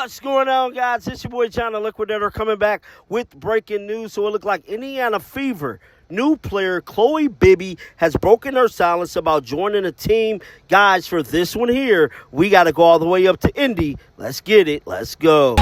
What's going on, guys? It's your boy John the Liquidator coming back with breaking news. So it looked like Indiana Fever new player Khloe Bybby has broken her silence about joining the team. Guys, for this one here, we got to go all the way up to Indy. Let's get it. Let's go.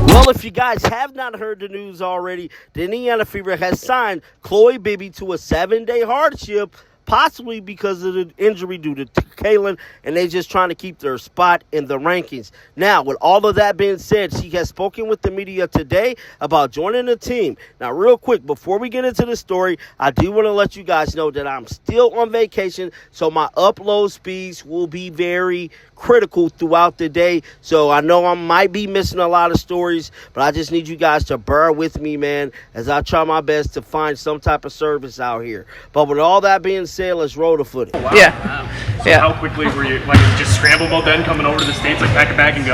Well, if you guys have not heard the news already, the Indiana Fever has signed Khloe Bybby to a 7-day hardship, possibly because of the injury due to Kalen, and they just trying to keep their spot in the rankings. Now, with all of that being said, she has spoken with the media today about joining the team. Now, real quick, before we get into the story, I do want to let you guys know that I'm still on vacation, so my upload speeds will be very critical throughout the day. So I know I might be missing a lot of stories, but I just need you guys to bear with me, man, as I try my best to find some type of service out here. But with all that being said, let's roll the footage. Oh, wow. Yeah. So Yeah. how quickly were you, like, just scramble mode then, coming over to the States, like pack a bag and go?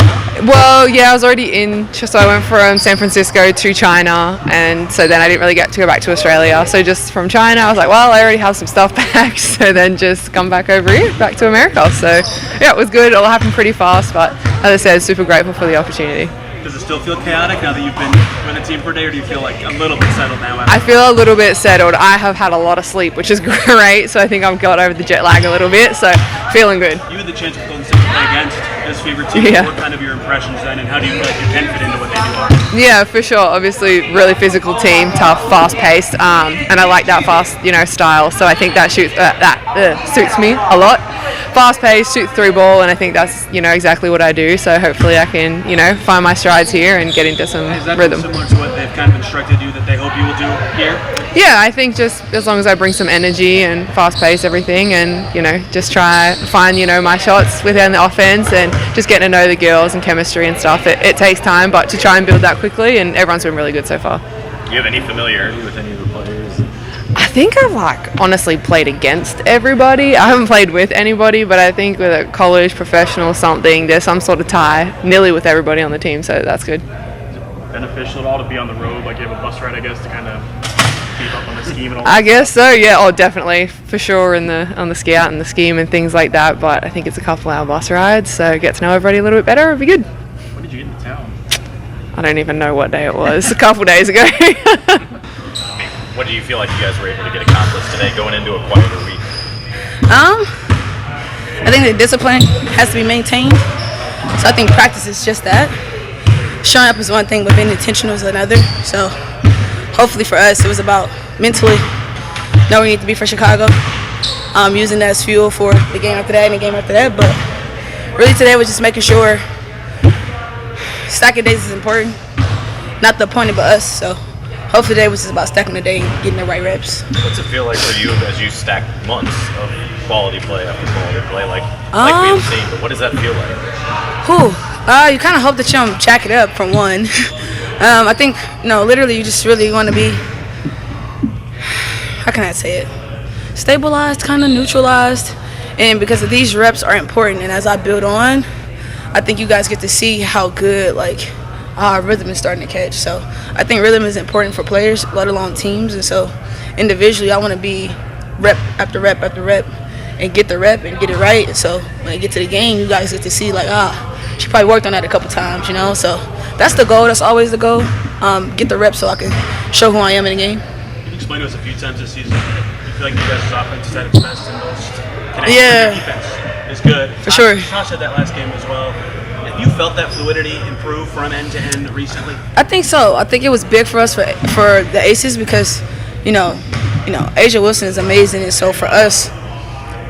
Well, yeah, I was already in, so I went from San Francisco to China, and so then I didn't really get to go back to Australia. So just from China, I was like, well, I already have some stuff packed, so then just come back over here, back to America. So yeah, it was good. It all happened pretty fast, but as I said, super grateful for the opportunity. Does it still feel chaotic now that you've been with the team for a day, or do you feel like a little bit settled now? I feel a little bit settled. I have had a lot of sleep, which is great, so I think I've got over the jet lag a little bit, so feeling good. You had the chance with Golden State to play against this Fever team. Yeah. What kind of your impressions then, and how do you feel like you can fit into what they do? Yeah, for sure. Obviously, really physical team, tough, fast-paced, and I like that fast, style. So I think that suits me a lot. Fast-paced, shoot through ball, and I think that's exactly what I do. So hopefully I can find my strides here and get into some Is that rhythm. similar to what they've kind of instructed you that they hope you will do here? Yeah, I think just as long as I bring some energy and fast-paced everything, and just try find my shots within the offense and just getting to know the girls and chemistry and stuff. It takes time, but to try and build that quickly, and everyone's been really good so far. Do you have any familiarity with any of the players? I think I've honestly played against everybody. I haven't played with anybody, but I think with a college, professional, something, there's some sort of tie nearly with everybody on the team, so that's good. Beneficial at all to be on the road, like you have a bus ride, I guess, to kind of keep up on the scheme and all? I guess so, yeah. Oh, definitely, for sure, on the scout and the scheme and things like that. But I think it's a couple-hour bus ride, so get to know everybody a little bit better. It'd be good. When did you get into town? I don't even know what day it was. A couple days ago. What do you feel like you guys were able to get accomplished today going into a quieter week? I think the discipline has to be maintained. So I think practice is just that. Showing up is one thing, but being intentional is another. So hopefully for us, it was about mentally know where we need to be for Chicago. Using that as fuel for the game after that and the game after that. But really today was just making sure stacking days is important. Not the opponent, but us. So hopefully today was just about stacking the day and getting the right reps. What's it feel like for you as you stack months of quality play after quality play, like we have seen? But what does that feel like? You kind of hope that you don't jack it up from one. I think literally you just really want to be, how can I say it, stabilized, kind of neutralized, and because of these reps are important, and as I build on, I think you guys get to see how good rhythm is starting to catch. So I think rhythm is important for players, let alone teams. And so individually, I want to be rep after rep after rep and get the rep and get it right. And so when I get to the game, you guys get to see she probably worked on that a couple times, So that's the goal. That's always the goal. Get the reps so I can show who I am in the game. Can you explain to us a few times this season that you feel like you guys' offense is at its best and most connected? Yeah. Your defense is good. For sure. Tosh had that last game as well. Have you felt that fluidity improve from end to end recently? I think so. I think it was big for us for the Aces because, Asia Wilson is amazing, and so for us,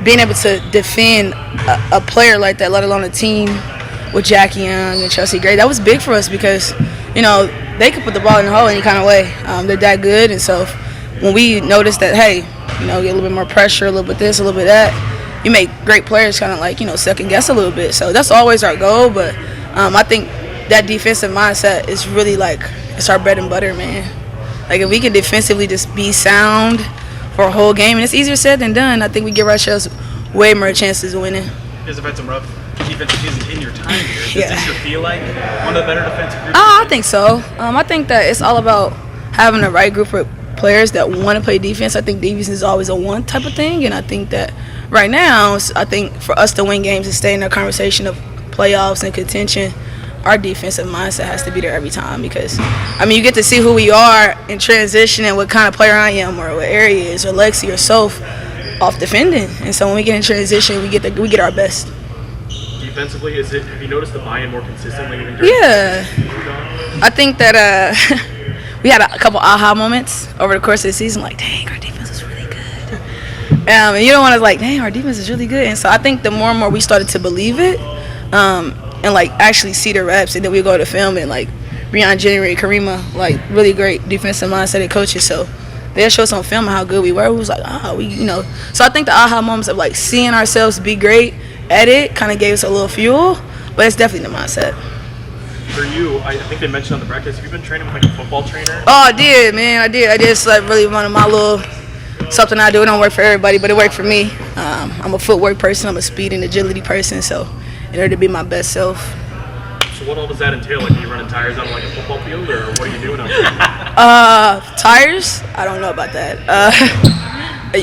being able to defend a player like that, let alone a team with Jackie Young and Chelsea Gray, that was big for us because, they could put the ball in the hole any kind of way. They're that good, and so when we noticed that, hey, get a little bit more pressure, a little bit this, a little bit that, you make great players kind of second guess a little bit. So that's always our goal, but I think that defensive mindset is really it's our bread and butter, man. If we can defensively just be sound for a whole game, and it's easier said than done, I think we give ourselves way more chances of winning. You guys have had some rough defensive seasons in your time here. Does Yeah. this feel like one of the better defensive groups? I think so. I think that it's all about having the right group of players that want to play defense. I think defense is always a one type of thing, and I think that right now, I think for us to win games and stay in the conversation of playoffs and contention, our defensive mindset has to be there every time because, I mean, you get to see who we are in transition and what kind of player I am or what Ari is or Lexi or Soph off defending. And so when we get in transition, we get our best. Defensively, have you noticed the buy-in more consistently? Yeah. I think that we had a couple aha moments over the course of the season, like, dang, our defense is really good. And you don't want to, like, dang, our defense is really good. And so I think the more and more we started to believe it, and like actually see the reps, and then we go to film and like Breon January, Karima, like really great defensive mindset and coaches. So they'll show us on film how good we were. It was like, So I think the aha moments of like seeing ourselves be great at it kind of gave us a little fuel, but it's definitely the mindset. For you, I think they mentioned on the breakfast, have you been training with like a football trainer? Oh, I did, man. I did. It's like really one of my little something I do. It don't work for everybody, but it worked for me. I'm a footwork person. I'm a speed and agility person. So in order to be my best self. So what all does that entail? Like, are you running tires on like a football field, or what are you doing out there? Tires? I don't know about that.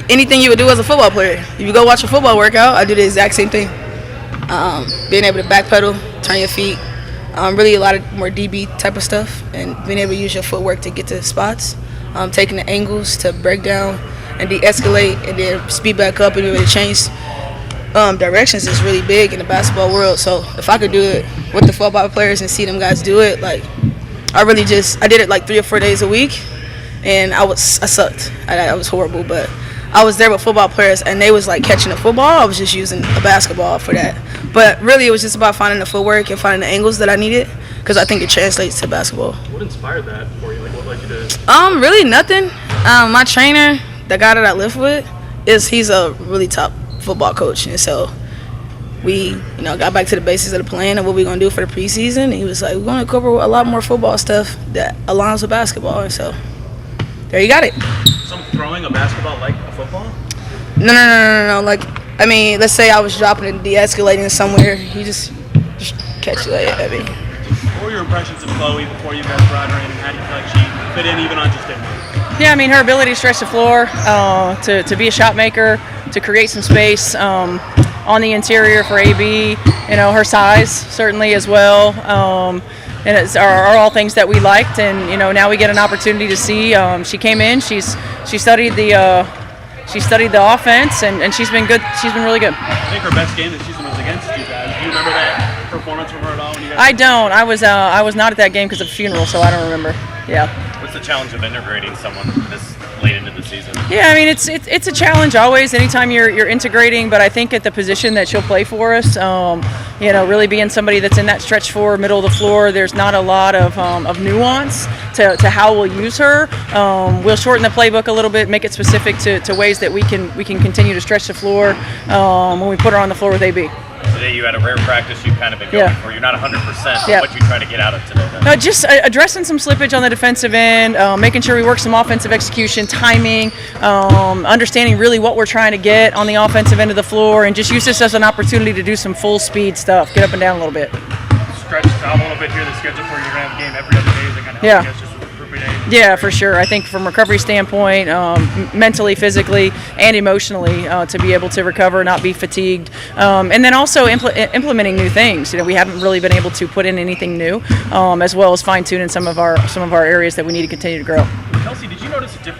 Anything you would do as a football player. If you go watch a football workout, I do the exact same thing. Being able to backpedal, turn your feet, really a lot of more DB type of stuff, and being able to use your footwork to get to spots, taking the angles to break down and de-escalate, and then speed back up and be able to change directions is really big in the basketball world. So if I could do it with the football players and see them guys do it, like I did it like 3 or 4 days a week, and I sucked. I was horrible, but I was there with football players, and they was like catching the football. I was just using a basketball for that. But really, it was just about finding the footwork and finding the angles that I needed, because I think it translates to basketball. What inspired that for you? Like, what led you to? Really nothing. My trainer, the guy that I live with, he's a really top football coach, and so we got back to the basics of the plan of what we're going to do for the preseason. And he was like, we're going to cover a lot more football stuff that aligns with basketball, and so there you got it. Some throwing a basketball like a football? No. Like, I mean, let's say I was dropping and de-escalating somewhere, you just catch it. I mean, What were your impressions of Khloe before you guys brought her in, and how do you feel like she fit in even on just day one? Yeah, I mean, her ability to stretch the floor, to be a shot maker, to create some space on the interior for AB, her size certainly as well, and are all things that we liked. And now we get an opportunity to see. She came in, she studied the offense, and she's been good. She's been really good. I think her best game this season was against you guys. Do you remember that performance from her at all? When you guys I don't. I was not at that game because of a funeral, so I don't remember. Yeah. What's the challenge of integrating someone this late into the season? Yeah, I mean it's a challenge always. Anytime you're integrating, but I think at the position that she'll play for us, really being somebody that's in that stretch four, middle of the floor, there's not a lot of nuance to how we'll use her. We'll shorten the playbook a little bit, make it specific to ways that we can continue to stretch the floor when we put her on the floor with AB. Today you had a rare practice you've kind of been going for. You're not 100%. What you try to get out of today then? Just addressing some slippage on the defensive end, making sure we work some offensive execution, timing, understanding really what we're trying to get on the offensive end of the floor, and just use this as an opportunity to do some full speed stuff, get up and down a little bit. stretch out a little bit here in the schedule for you? You're going to have a game every other day. Is that kind of help you guys just with recovery day? Yeah, for sure. I think from a recovery standpoint, mentally, physically, and emotionally, to be able to recover, not be fatigued, and then also implementing new things. We haven't really been able to put in anything new, as well as fine tuning some of our areas that we need to continue to grow. Kelsey, did you notice a difference